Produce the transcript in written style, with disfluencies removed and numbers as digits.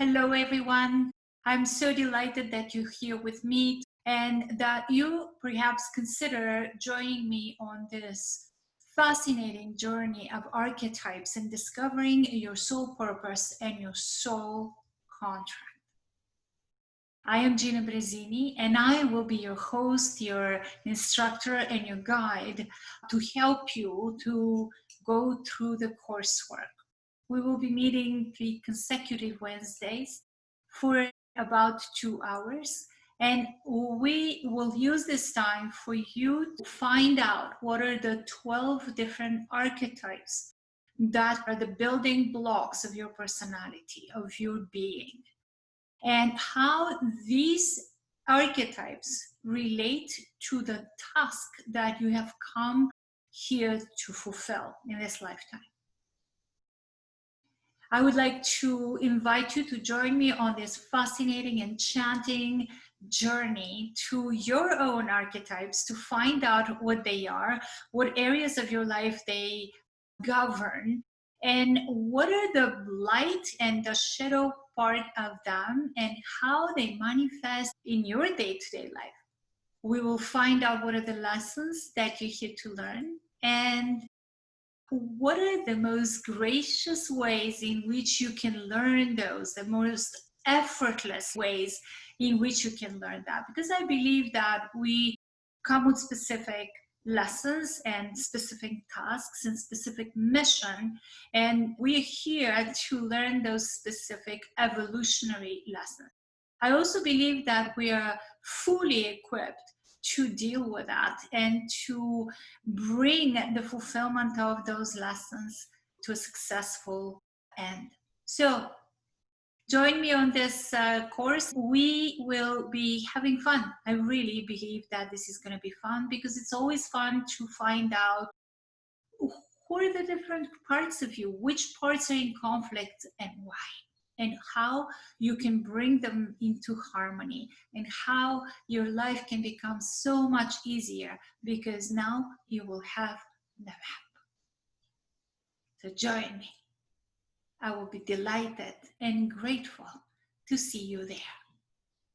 Hello, everyone. I'm so delighted that you're here with me and that you perhaps consider joining me on this fascinating journey of archetypes and discovering your soul purpose and your soul contract. I am Gina and I will be your host, your instructor, and your guide to help you to go through the coursework. We will be meeting 3 consecutive Wednesdays for about 2 hours. And we will use this time for you to find out what are the 12 different archetypes that are the building blocks of your personality, of your being, and how these archetypes relate to the task that you have come here to fulfill in this lifetime. I would like to invite you to join me on this fascinating, enchanting journey to your own archetypes to find out what they are, what areas of your life they govern, and what are the light and the shadow part of them, and how they manifest in your day-to-day life. We will find out what are the lessons that you're here to learn, and what are the most gracious ways in which you can learn those, the most effortless ways in which you can learn that. Because I believe that we come with specific lessons and specific tasks and specific mission, and we're here to learn those specific evolutionary lessons. I also believe that we are fully equipped to deal with that and to bring the fulfillment of those lessons to a successful end. So join me on this course. We will be having fun. I really believe that this is going to be fun, because it's always fun to find out who are the different parts of you, which parts are in conflict and why, and how you can bring them into harmony, and how your life can become so much easier because now you will have the map. So join me. I will be delighted and grateful to see you there.